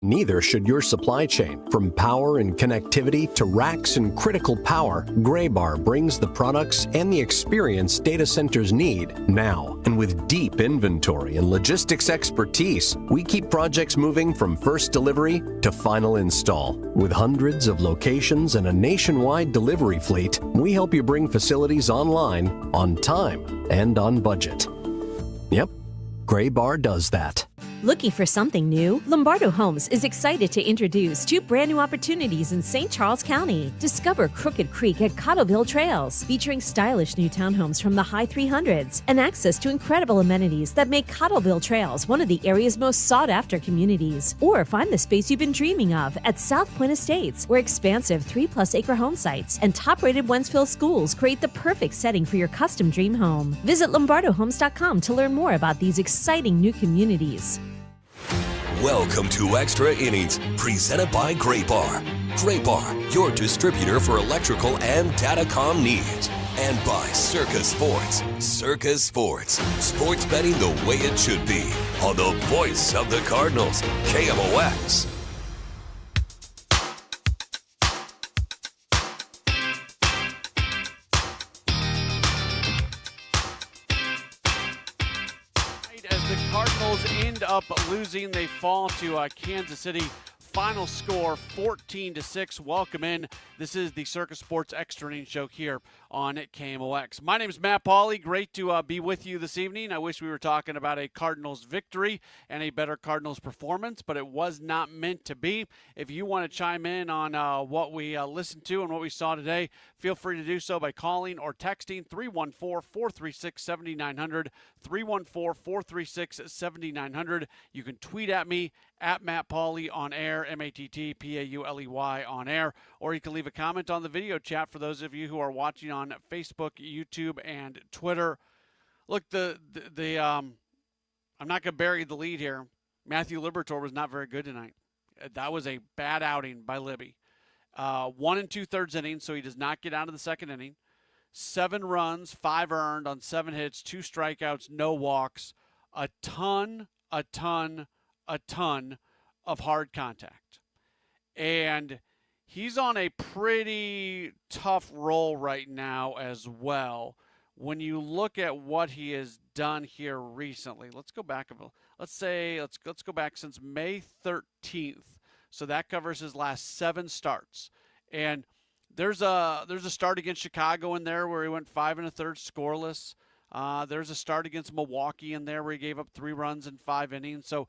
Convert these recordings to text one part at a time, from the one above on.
Neither should your supply chain. From power and connectivity to racks and critical power, Graybar brings the products and the experience data centers need now. And with deep inventory and logistics expertise, we keep projects moving from first delivery to final install. With hundreds of locations and a nationwide delivery fleet, we help you bring facilities online, on time, and on budget. Yep, Graybar does that. Looking for something new? Lombardo Homes is excited to introduce 2 brand new opportunities in St. Charles County. Discover Crooked Creek at Cottleville Trails, featuring stylish new townhomes from the high 300s and access to incredible amenities that make Cottleville Trails one of the area's most sought-after communities. Or find the space you've been dreaming of at South Point Estates, where expansive 3+ acre home sites and top-rated Wentzville schools create the perfect setting for your custom dream home. Visit lombardohomes.com to learn more about these exciting new communities. Welcome to Extra Innings, presented by Graybar. Graybar, your distributor for electrical and datacom needs. And by Circa Sports. Circa Sports. Sports betting the way it should be. On the voice of the Cardinals, KMOX. Cardinals end up losing. They fall to Kansas City. Final score 14-6. Welcome in. This is the Circa Sports Extra Innings Show here on KMOX. My name is Matt Pauley. Great to be with you this evening. I wish we were talking about a Cardinals victory and a better Cardinals performance, but it was not meant to be. If you want to chime in on what we listened to and what we saw today, feel free to do so by calling or texting 314-436-7900, 314-436-7900. You can tweet at me at Matt Pauley on air, MattPauley on air, or you can leave a comment on the video chat for those of you who are watching on Facebook, YouTube, and Twitter. Look, I'm not going to bury the lead here. Matthew Liberatore was not very good tonight. That was a bad outing by Libby. 1 2/3 innings, so he does not get out of the second inning. 7 runs, 5 earned on 7 hits, 2 strikeouts, no walks. A ton of hard contact. And he's on a pretty tough roll right now as well. When you look at what he has done here recently, let's go back let's go back since May 13th. So that covers his last 7 starts. And there's a start against Chicago in there where he went 5 1/3 scoreless. There's a start against Milwaukee in there where he gave up 3 runs in 5 innings. So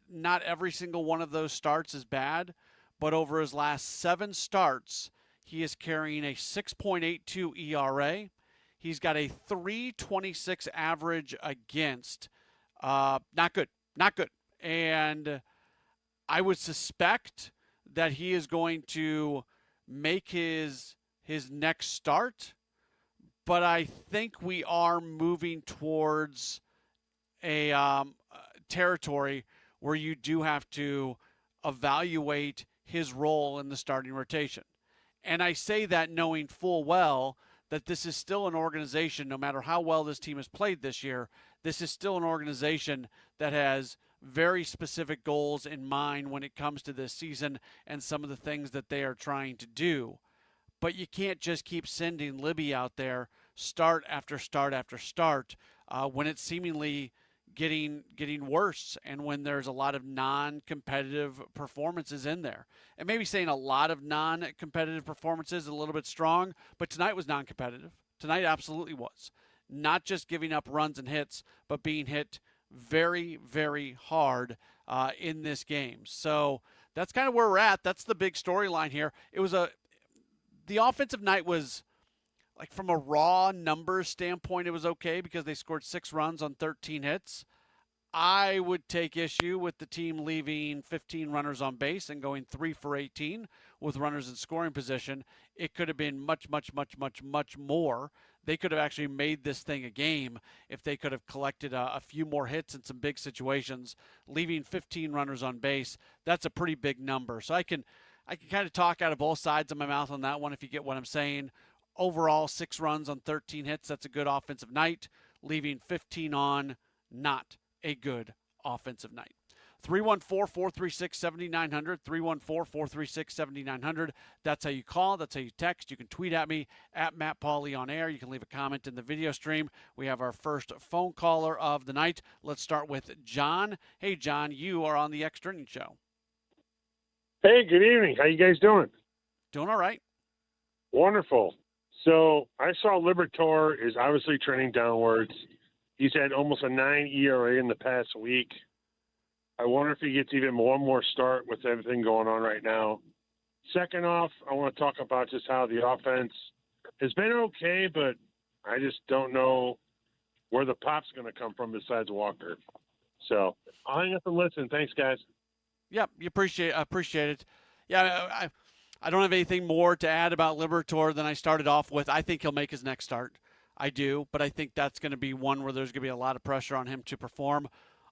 not every single one of those starts is bad, but over his last 7 starts, he is carrying a 6.82 ERA. He's got a 3.26 average against. Not good. And I would suspect that he is going to make his next start. But I think we are moving towards a territory where you do have to evaluate his role in the starting rotation. And I say that knowing full well that this is still an organization, no matter how well this team has played this year, this is still an organization that has very specific goals in mind when it comes to this season and some of the things that they are trying to do. But you can't just keep sending Libby out there start after start after start when it's seemingly getting worse and when there's a lot of non-competitive performances in there. And maybe saying a lot of non-competitive performances is a little bit strong, but tonight was non-competitive. Tonight absolutely was. Not just giving up runs and hits, but being hit very, very hard in this game. So that's kind of where we're at. That's the big storyline here. The offensive night was, like, from a raw numbers standpoint, it was okay because they scored 6 runs on 13 hits. I would take issue with the team leaving 15 runners on base and going 3 for 18 with runners in scoring position. It could have been much, much, much, much, much more. They could have actually made this thing a game if they could have collected a few more hits in some big situations. Leaving 15 runners on base, that's a pretty big number. So I can kind of talk out of both sides of my mouth on that one, if you get what I'm saying. Overall, 6 runs on 13 hits. That's a good offensive night. Leaving 15 on, not a good offensive night. 314-436-7900, 314-436-7900. That's how you call. That's how you text. You can tweet at me, at Matt Pauley on air. You can leave a comment in the video stream. We have our first phone caller of the night. Let's start with John. Hey, John, you are on the Extra Innings Show. Hey, good evening. How you guys doing? Doing all right. Wonderful. So I saw Liberatore is obviously trending downwards. He's had almost a 9 ERA in the past week. I wonder if he gets even one more start with everything going on right now. Second off, I want to talk about just how the offense has been okay, but I just don't know where the pop's going to come from besides Walker. So I'll hang up and listen. Thanks, guys. Yeah, you appreciate it. Yeah, I don't have anything more to add about Liberatore than I started off with. I think he'll make his next start. I do, but I think that's going to be one where there's going to be a lot of pressure on him to perform.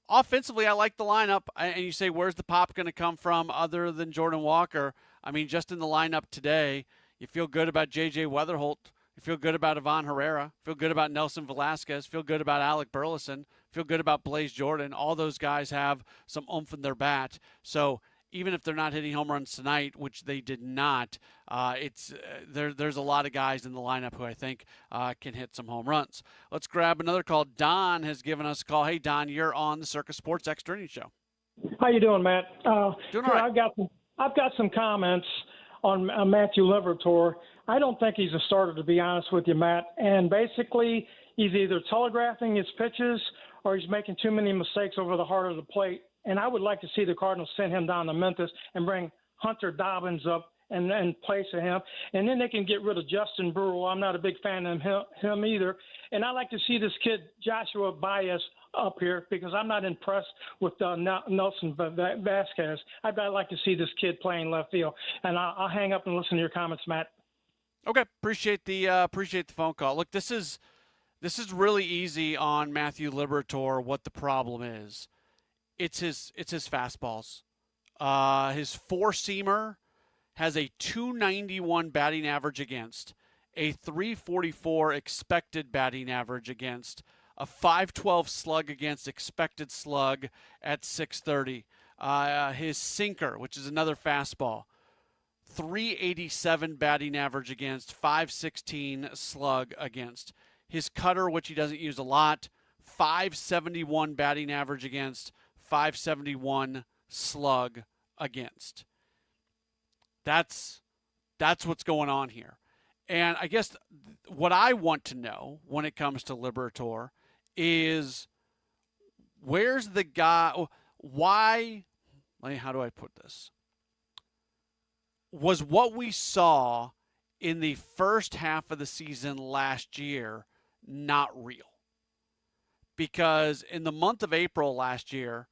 Offensively, I like the lineup. And you say, where's the pop going to come from other than Jordan Walker? I mean, just in the lineup today, you feel good about J.J. Weatherholt. You feel good about Ivan Herrera. Feel good about Nelson Velasquez. Feel good about Alec Burleson. Feel good about Blaze Jordan. All those guys have some oomph in their bat. So even if they're not hitting home runs tonight, which they did not, there's a lot of guys in the lineup who I think can hit some home runs. Let's grab another call. Don has given us a call. Hey, Don, you're on the Circus Sports Extra Innings Show. How you doing, Matt? Doing all right. I've got some comments on Matthew Liberatore. I don't think he's a starter, to be honest with you, Matt. And basically, he's either telegraphing his pitches or he's making too many mistakes over the heart of the plate. And I would like to see the Cardinals send him down to Memphis and bring Hunter Dobbins up and place him. And then they can get rid of Justin Brewer. I'm not a big fan of him either. And I like to see this kid, Joshua Baez, up here because I'm not impressed with Nelson Vasquez. I'd like to see this kid playing left field. And I'll hang up and listen to your comments, Matt. Okay, appreciate the phone call. Look, this is really easy on Matthew Liberatore. What the problem is, it's his fastballs. His four-seamer has a 291 batting average against, a 344 expected batting average against, a 512 slug against, expected slug at 630. His sinker, which is another fastball, 387 batting average against, 516 slug against. His cutter, which he doesn't use a lot, 571 batting average against, 571 slug against. That's what's going on here. And I guess what I want to know when it comes to Liberatore is where's the guy, why, how do I put this? Was what we saw in the first half of the season last year not real? Because in the month of April last year,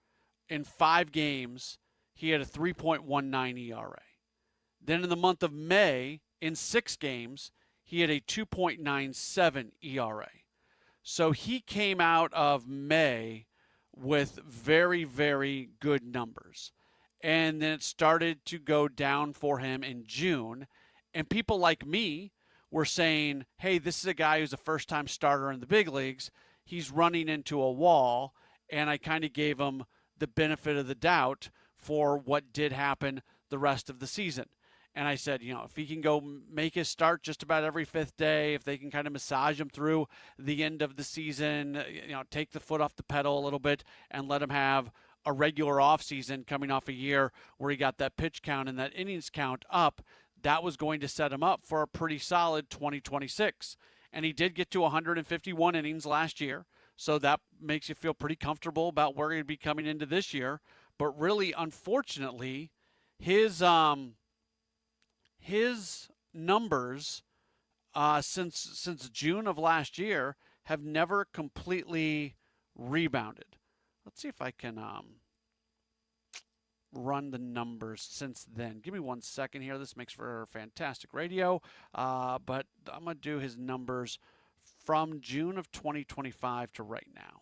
in 5 games, he had a 3.19 ERA. Then in the month of May, in 6 games, he had a 2.97 ERA. So he came out of May with very, very good numbers. And then it started to go down for him in June. And people like me were saying, hey, this is a guy who's a first-time starter in the big leagues. He's running into a wall. And I kind of gave him the benefit of the doubt for what did happen the rest of the season. And I said, if he can go make his start just about every 5th day, if they can kind of massage him through the end of the season, take the foot off the pedal a little bit and let him have a regular offseason coming off a year where he got that pitch count and that innings count up, that was going to set him up for a pretty solid 2026. And he did get to 151 innings last year, so that makes you feel pretty comfortable about where he'd be coming into this year. But really, unfortunately, his numbers since June of last year have never completely rebounded. Let's see if I can run the numbers since then. Give me 1 second here. This makes for fantastic radio. But I'm going to do his numbers from June of 2025 to right now.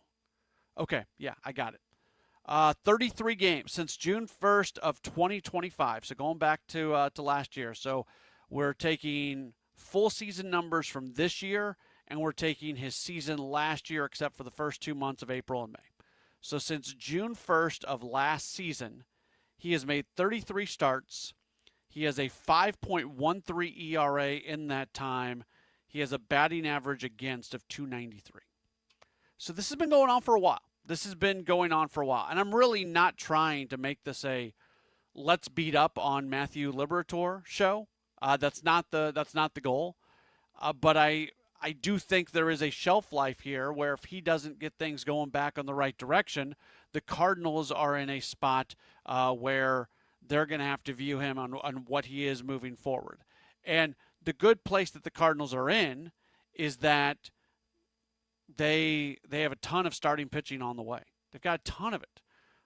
Okay, yeah, I got it. 33 games since June 1st of 2025. So going back to last year. So we're taking full season numbers from this year, and we're taking his season last year except for the first 2 months of April and May. So since June 1st of last season, he has made 33 starts. He has a 5.13 ERA in that time. He has a batting average against of 293. So this has been going on for a while. And I'm really not trying to make this a let's beat up on Matthew Liberatore show. That's not the goal. But I do think there is a shelf life here where if he doesn't get things going back on the right direction, the Cardinals are in a spot where they're going to have to view him on what he is moving forward. And the good place that the Cardinals are in is that they have a ton of starting pitching on the way. They've got a ton of it.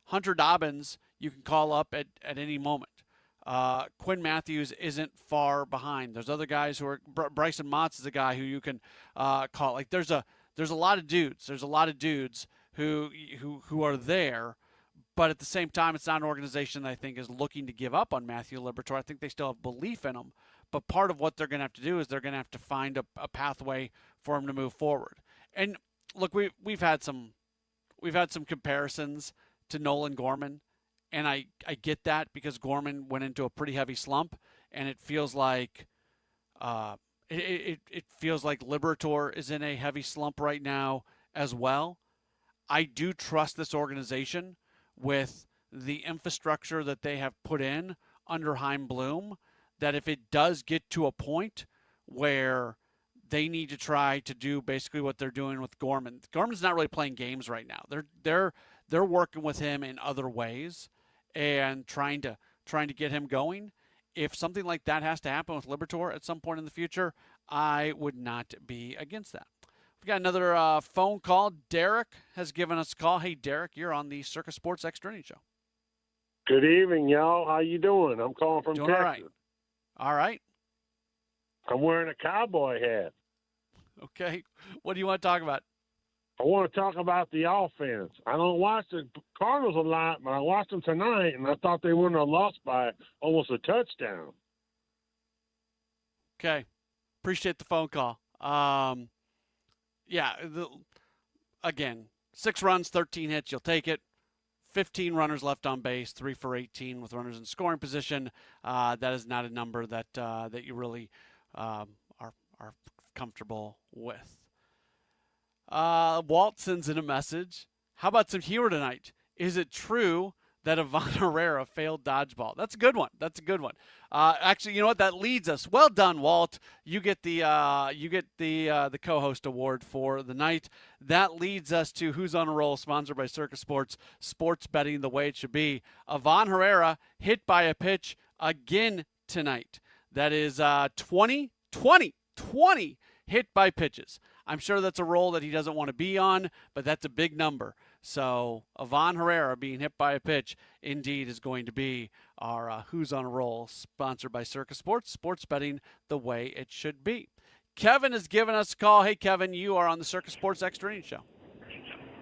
Hunter Dobbins you can call up at any moment. Quinn Matthews isn't far behind. There's other guys who are Bryson Motts is a guy who you can call. Like there's a lot of dudes. There's a lot of dudes who are there, but at the same time, it's not an organization that I think is looking to give up on Matthew Liberatore. I think they still have belief in him, but part of what they're going to have to do is they're going to have to find a pathway for him to move forward. And look, we've had some comparisons to Nolan Gorman. And I get that because Gorman went into a pretty heavy slump, and it feels like it feels like Liberatore is in a heavy slump right now as well. I do trust this organization with the infrastructure that they have put in under Chaim Bloom, that if it does get to a point where they need to try to do basically what they're doing with Gorman. Gorman's not really playing games right now. They're working with him in other ways and trying to get him going. If something like that has to happen with Liberatore at some point in the future, I would not be against that. We've got another phone call. Derek has given us a call. Hey, Derek, you're on the Circus Sports Extra Innings Show. Good evening, y'all. How you doing? I'm calling from Texas. All right. All right. I'm wearing a cowboy hat. Okay. What do you want to talk about? I want to talk about the offense. I don't watch the Cardinals a lot, but I watched them tonight, and I thought they wouldn't have lost by almost a touchdown. Okay. Appreciate the phone call. Again, 6 runs, 13 hits, you'll take it. 15 runners left on base, 3 for 18 with runners in scoring position. That is not a number that you really are comfortable with. Walt sends in a message. How about some humor tonight? Is it true that Ivan Herrera failed dodgeball? That's a good one. Actually, you know what? That leads us. Well done, Walt. You get the co-host award for the night. That leads us to Who's on a Roll, sponsored by Circus Sports. Sports betting the way it should be. Ivan Herrera hit by a pitch again tonight. That is 20 hit by pitches. I'm sure that's a role that he doesn't want to be on, but that's a big number. So Ivan Herrera being hit by a pitch indeed is going to be our Who's on a Roll, sponsored by Circus Sports, sports betting the way it should be. Kevin has given us a call. Hey, Kevin, you are on the Circus Sports Extra Innings Show.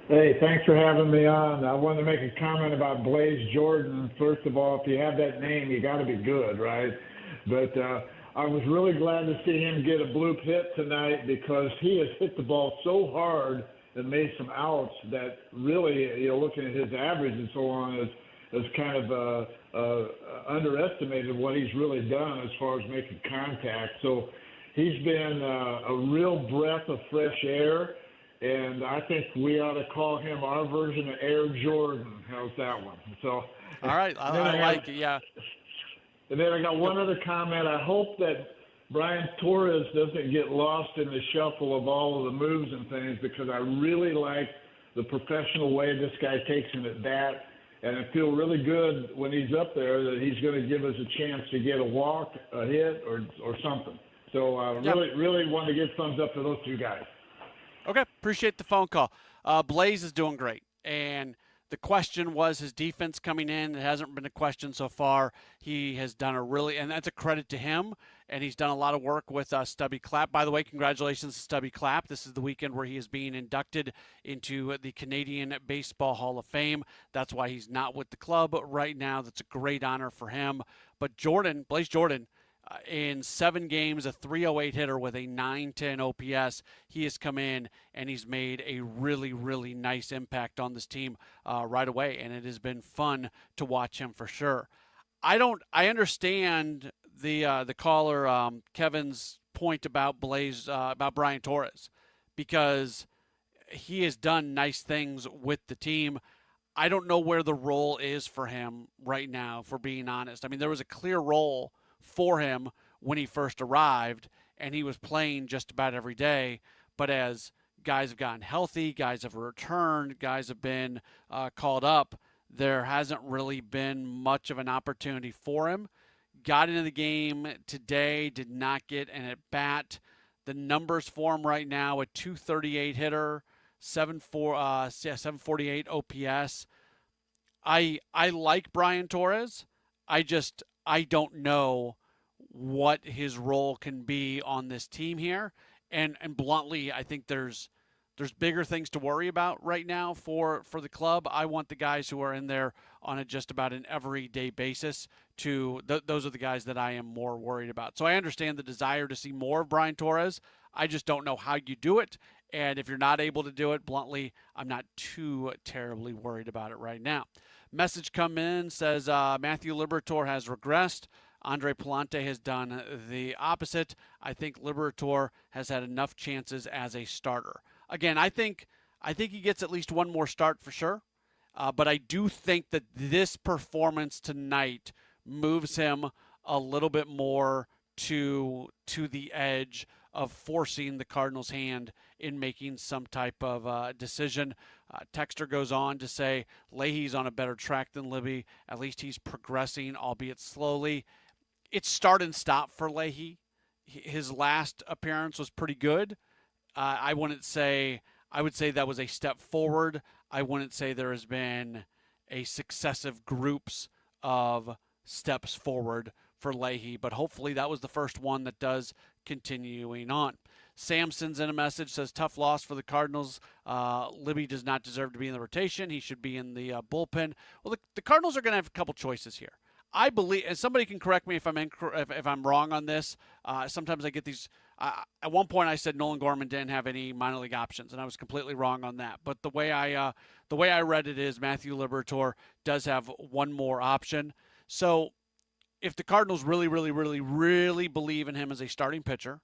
Hey, thanks for having me on. I wanted to make a comment about Blaze Jordan. First of all, if you have that name, you got to be good, right? But I was really glad to see him get a bloop hit tonight because he has hit the ball so hard and made some outs that really, looking at his average and so on, is kind of underestimated what he's really done as far as making contact. So he's been a real breath of fresh air, and I think we ought to call him our version of Air Jordan. How's that one? So, all right, I like it, yeah. And then I got one other comment. I hope that Brian Torres doesn't get lost in the shuffle of all of the moves and things, because I really like the professional way this guy takes an at bat, and I feel really good when he's up there that he's going to give us a chance to get a walk, a hit, or something. So I really want to give thumbs up to those two guys. Okay, appreciate the phone call. Blaze is doing great, and the question was his defense coming in. It hasn't been a question so far. He has done and that's a credit to him, and he's done a lot of work with Stubby Clapp. By the way, congratulations to Stubby Clapp. This is the weekend where he is being inducted into the Canadian Baseball Hall of Fame. That's why he's not with the club right now. That's a great honor for him. But Blaze Jordan, In 7 games, a 308 hitter with a 910 OPS. He has come in and he's made a really, really nice impact on this team right away, and it has been fun to watch him for sure. I understand the caller Kevin's point about about Brian Torres, because he has done nice things with the team. I don't know where the role is for him right now, for being honest. I mean, there was a clear role for him when he first arrived, and he was playing just about every day. But as guys have gotten healthy, guys have returned, guys have been called up, there hasn't really been much of an opportunity for him. Got into the game today, did not get an at-bat. The numbers for him right now, a 238 hitter, 748 OPS. I like Brian Torres. I don't know what his role can be on this team here. And bluntly, I think there's bigger things to worry about right now for the club. I want the guys who are in there on just about an everyday basis those are the guys that I am more worried about. So I understand the desire to see more of Brian Torres. I just don't know how you do it. And if you're not able to do it, bluntly, I'm not too terribly worried about it right now. Message come in, says Matthew Liberatore has regressed. Andre Palante has done the opposite. I think Liberatore has had enough chances as a starter. Again, I think he gets at least one more start for sure. But I do think that this performance tonight moves him a little bit more to the edge of forcing the Cardinals' hand in making some type of decision. Texter goes on to say Leahy's on a better track than Libby. At least he's progressing, albeit slowly. It's start and stop for Leahy. His last appearance was pretty good. I would say that was a step forward. I wouldn't say there has been a successive groups of steps forward for Leahy, but hopefully that was the first one that does continuing on. Samson's in a message, says tough loss for the Cardinals. Libby does not deserve to be in the rotation. He should be in the bullpen. Well, the Cardinals are going to have a couple choices here. I believe, and somebody can correct me if I'm wrong on this. Sometimes I get these. At one point, I said Nolan Gorman didn't have any minor league options, and I was completely wrong on that. But the way I read it is Matthew Liberatore does have one more option. So if the Cardinals really, really, really, really believe in him as a starting pitcher,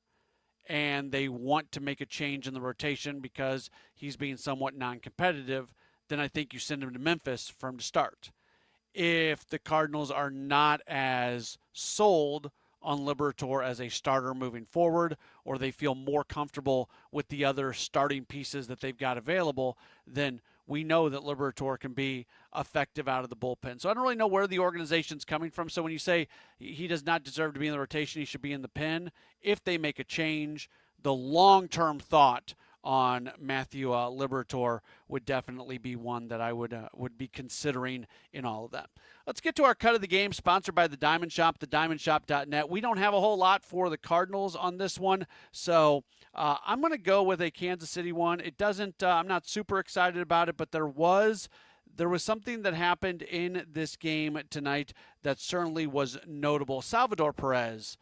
and they want to make a change in the rotation because he's being somewhat non-competitive, then I think you send him to Memphis for him to start. If the Cardinals are not as sold on Liberatore as a starter moving forward, or they feel more comfortable with the other starting pieces that they've got available, then we know that Liberatore can be effective out of the bullpen. So I don't really know where the organization's coming from. So when you say he does not deserve to be in the rotation, he should be in the pen, if they make a change, the long-term thought on Matthew Liberatore would definitely be one that I would be considering in all of that. Let's get to our cut of the game, sponsored by the Diamond Shop, thediamondshop.net. We don't have a whole lot for the Cardinals on this one, so I'm going to go with a Kansas City one. It doesn't. I'm not super excited about it, but there was something that happened in this game tonight that certainly was notable. Salvador Perez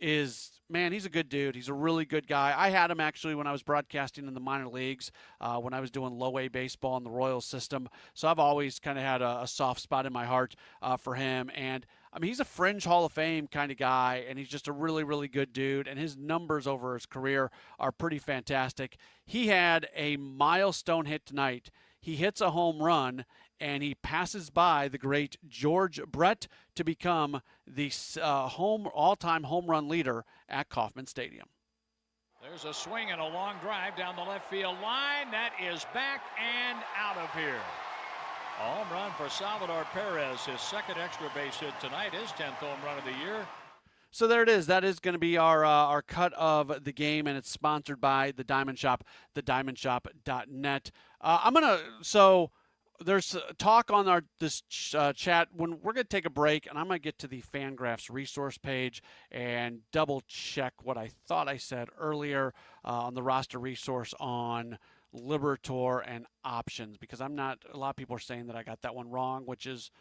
he's a good dude. He's a really good guy. I had him actually when I was broadcasting in the minor leagues, when I was doing low A baseball in the Royals system. So I've always kind of had a soft spot in my heart for him. And I mean, he's a fringe Hall of Fame kind of guy, and he's just a really, really good dude. And his numbers over his career are pretty fantastic. He had a milestone hit tonight. He hits a home run, and he passes by the great George Brett to become the all-time home run leader at Kauffman Stadium. There's a swing and a long drive down the left field line. That is back and out of here. A home run for Salvador Perez, his second extra base hit tonight, his 10th home run of the year. So there it is. That is going to be our cut of the game, and it's sponsored by the Diamond Shop, thediamondshop.net. So there's talk on this chat when we're going to take a break, and I'm going to get to the Fangraphs resource page and double check what I thought I said earlier on the roster resource on Liberatore and options, because a lot of people are saying that I got that one wrong, which is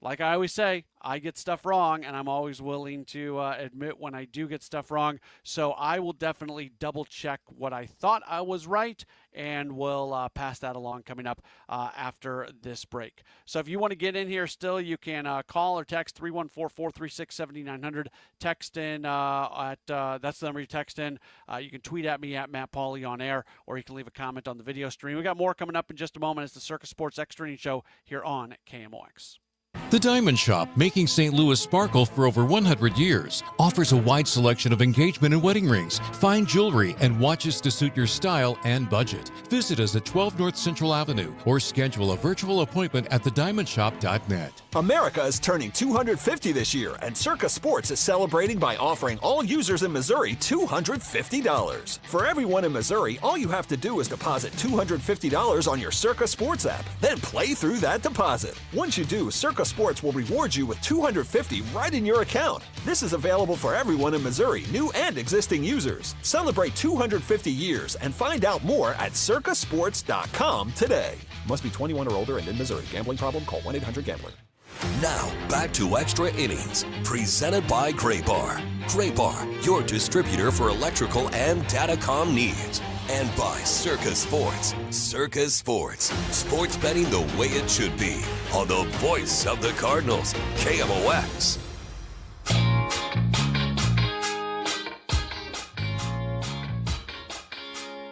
like I always say, I get stuff wrong, and I'm always willing to admit when I do get stuff wrong. So I will definitely double check what I thought I was right, and we'll pass that along coming up after this break. So if you want to get in here still, you can call or text 314-436-7900. Text in that's the number you text in. You can tweet at me at Matt Pauley on air, or you can leave a comment on the video stream. We got more coming up in just a moment. It's the Circus Sports Extra Innings Show here on KMOX. The Diamond Shop, making St. Louis sparkle for over 100 years, offers a wide selection of engagement and wedding rings, fine jewelry, and watches to suit your style and budget. Visit us at 12 North Central Avenue or schedule a virtual appointment at thediamondshop.net. America is turning 250 this year, and Circus Sports is celebrating by offering all users in Missouri $250. For everyone in Missouri, all you have to do is deposit $250 on your Circus Sports app, then play through that deposit. Once you do, Circus Sports will reward you with $250 right in your account. This is available for everyone in Missouri, new and existing users. Celebrate 250 years and find out more at circusports.com today. Must be 21 or older and in Missouri. Gambling problem? Call 1-800-GAMBLER. Now, back to Extra Innings, presented by Gray Bar. Gray Bar, your distributor for electrical and datacom needs. And by Circus Sports. Circus Sports. Sports betting the way it should be. On the voice of the Cardinals, KMOX.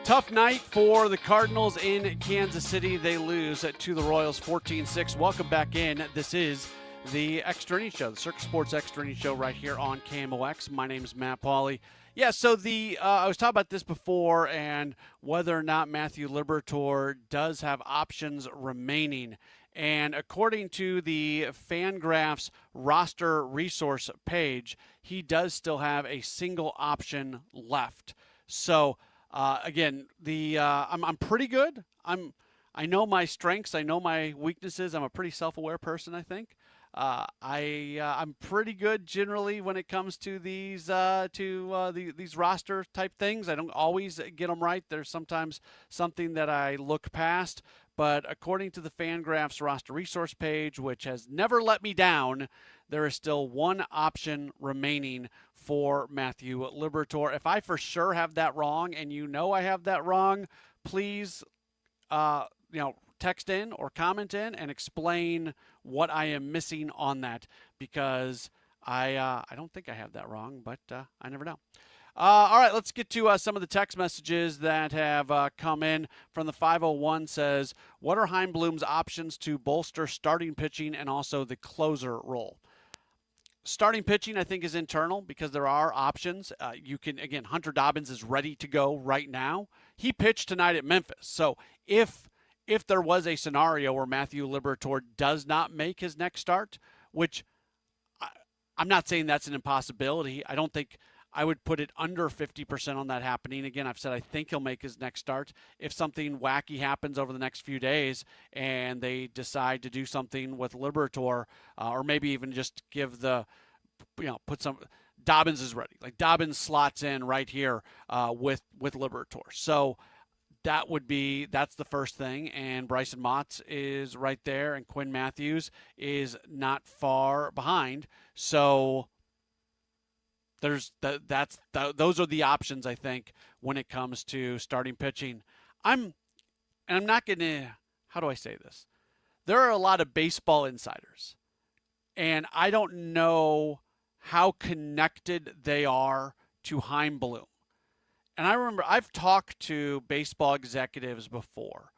Tough night for the Cardinals in Kansas City. They lose to the Royals 14-6. Welcome back in. This is the Extra Innings Show, the Circus Sports Extra Innings Show right here on KMOX. My name is Matt Pauley. Yeah, so I was talking about this before and whether or not Matthew Liberatore does have options remaining. And according to the Fangraphs roster resource page, he does still have a single option left. So again, I'm pretty good. I know my strengths. I know my weaknesses. I'm a pretty self-aware person, I think. I'm pretty good generally when it comes to these roster type things. I don't always get them right. There's sometimes something that I look past. But according to the Fangraphs roster resource page, which has never let me down, there is still one option remaining for Matthew Liberatore. If I for sure have that wrong, and you know I have that wrong, please, text in or comment in and explain what I am missing on that, because I don't think I have that wrong, but I never know. All right, let's get to some of the text messages that have come in. From the 501 says, what are Heimblum's options to bolster starting pitching and also the closer role? Starting pitching, I think, is internal because there are options. Hunter Dobbins is ready to go right now. He pitched tonight at Memphis. So if there was a scenario where Matthew Liberatore does not make his next start, which I'm not saying that's an impossibility. I don't think I would put it under 50% on that happening. Again, I've said I think he'll make his next start. If something wacky happens over the next few days and they decide to do something with Liberatore, or maybe even just give put some – Dobbins is ready. Like Dobbins slots in right here with Liberatore. So that's the first thing. And Bryson Motts is right there, and Quinn Matthews is not far behind. So those are the options, I think, when it comes to starting pitching. I'm not going to, how do I say this? There are a lot of baseball insiders, and I don't know how connected they are to Heimblum. And I remember I've talked to baseball executives before,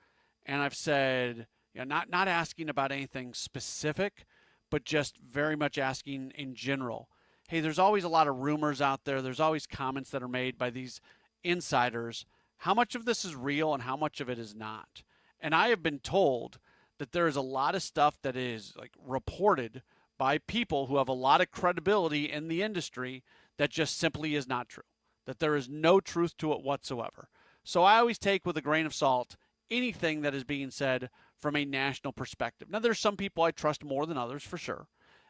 and I've said, not asking about anything specific, but just very much asking in general. Hey, there's always a lot of rumors out there. There's always comments that are made by these insiders. How much of this is real and how much of it is not? And I have been told that there is a lot of stuff that is reported by people who have a lot of credibility in the industry that just simply is not true, that there is no truth to it whatsoever. So I always take with a grain of salt anything that is being said from a national perspective. Now, there's some people I trust more than others for sure,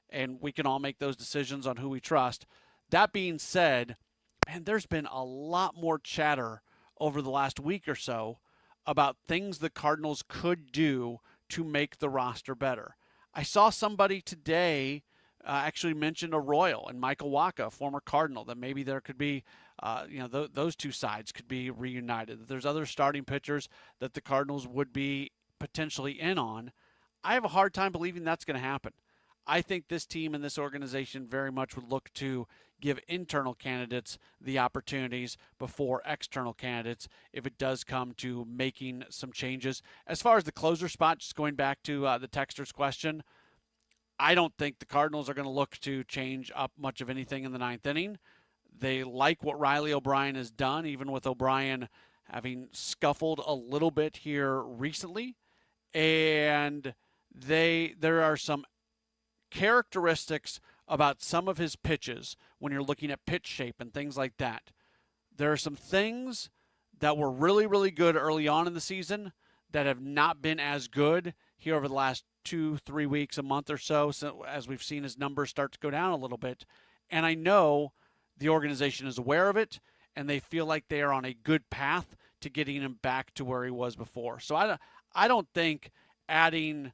and we can all make those decisions on who we trust. That being said, man, there's been a lot more chatter over the last week or so about things the Cardinals could do to make the roster better. I saw somebody today actually mention a Royal and Michael Wacha, a former Cardinal, that maybe there could be, those two sides could be reunited. That there's other starting pitchers that the Cardinals would be potentially in on. I have a hard time believing that's going to happen. I think this team and this organization very much would look to give internal candidates the opportunities before external candidates if it does come to making some changes. As far as the closer spot, just going back to the texter's question, I don't think the Cardinals are going to look to change up much of anything in the ninth inning. They like what Riley O'Brien has done, even with O'Brien having scuffled a little bit here recently. And there are some characteristics about some of his pitches when you're looking at pitch shape and things like that. There are some things that were really, really good early on in the season that have not been as good here over the last 2-3 weeks, a month or so, as we've seen his numbers start to go down a little bit. And I know the organization is aware of it, and they feel like they are on a good path to getting him back to where he was before. So I don't think adding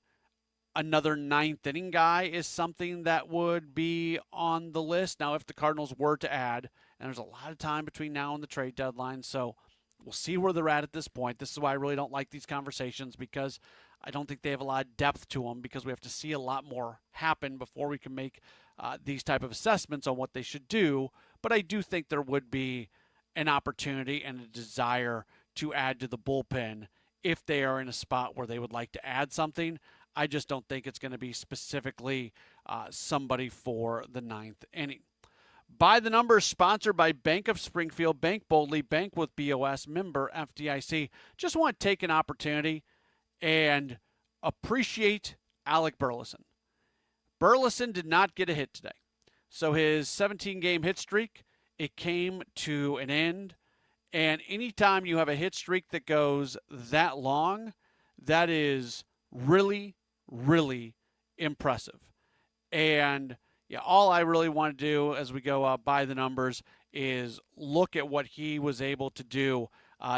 another ninth inning guy is something that would be on the list. Now, if the Cardinals were to add, and there's a lot of time between now and the trade deadline, so we'll see where they're at this point. This is why I really don't like these conversations, because I don't think they have a lot of depth to them, because we have to see a lot more happen before we can make these type of assessments on what they should do. But I do think there would be an opportunity and a desire to add to the bullpen if they are in a spot where they would like to add something. I just don't think it's going to be specifically somebody for the ninth inning. By the Numbers, sponsored by Bank of Springfield. Bank boldly, bank with BOS, member FDIC. Just want to take an opportunity and appreciate Alec Burleson. Burleson did not get a hit today. So his 17-game hit streak, it came to an end. And anytime you have a hit streak that goes that long, that is really, really impressive. And yeah, all I really want to do as we go by the numbers is look at what he was able to do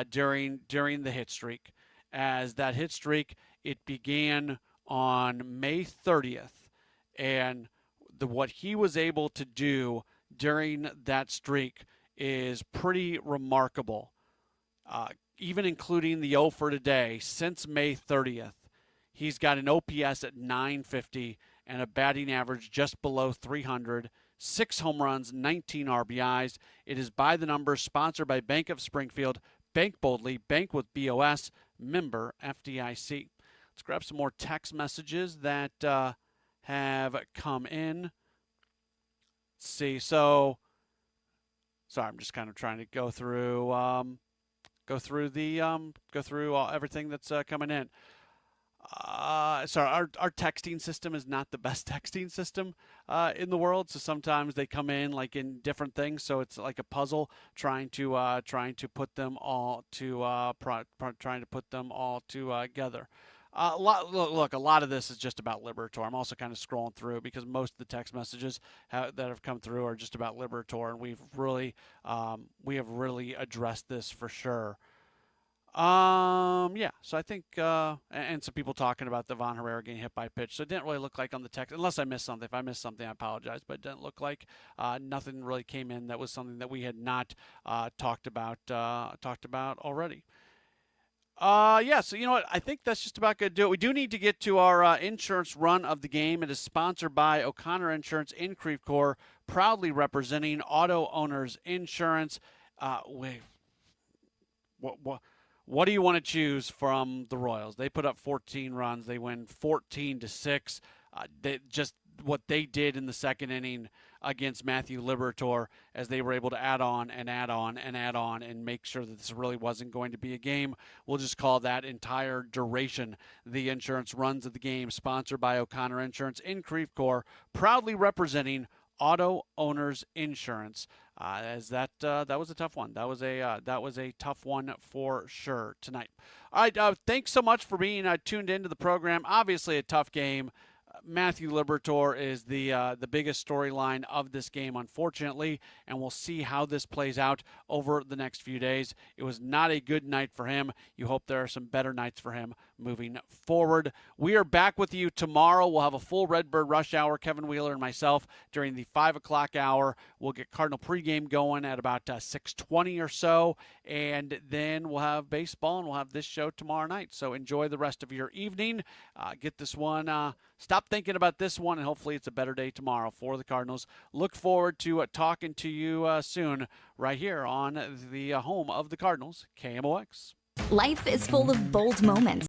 during the hit streak. As that hit streak, it began on May 30th. And what he was able to do during that streak is pretty remarkable. Even including the 0 for today, since May 30th, he's got an OPS at 950 and a batting average just below 300, 6 home runs, 19 RBIs. It is By the Numbers, sponsored by Bank of Springfield. Bank boldly, bank with BOS, member FDIC. Let's grab some more text messages that have come in. Let's see. So, sorry, I'm just kind of trying to go through everything that's coming in. Sorry, our texting system is not the best texting system in the world. So sometimes they come in like in different things. So it's like a puzzle trying to put them all together. A lot of this is just about Liberator. I'm also kind of scrolling through because most of the text messages that have come through are just about Liberator, and we have really addressed this for sure. So I think, and some people talking about the Von Herrera getting hit by a pitch. So it didn't really look like on the text, unless I missed something. If I missed something, I apologize, but it didn't look like nothing really came in that was something that we had not talked about already. So you know what? I think that's just about going to do it. We do need to get to our insurance run of the game. It is sponsored by O'Connor Insurance in Creve Coeur, proudly representing auto owners insurance. What do you want to choose from the Royals? They put up 14 runs. They win 14-6. Just what they did in the second inning against Matthew Liberator, as they were able to add on and make sure that this really wasn't going to be a game. We'll just call that entire duration the insurance runs of the game, sponsored by O'Connor Insurance in Creve Coeur, proudly representing auto owners insurance. As that was a tough one. That was a tough one for sure tonight. All right, thanks so much for being tuned into the program. Obviously a tough game. Matthew Liberatore is the biggest storyline of this game, unfortunately, and we'll see how this plays out over the next few days. It was not a good night for him. You hope there are some better nights for him moving forward. We are back with you tomorrow. We'll have a full Redbird Rush Hour, Kevin Wheeler and myself, during the 5 o'clock hour. We'll get Cardinal pregame going at about 6:20 or so, and then we'll have baseball, and we'll have this show tomorrow night. So enjoy the rest of your evening. Get this one, stop thinking about this one, and hopefully it's a better day tomorrow for the Cardinals. Look forward to talking to you soon right here on the home of the Cardinals, KMOX. Life is full of bold moments.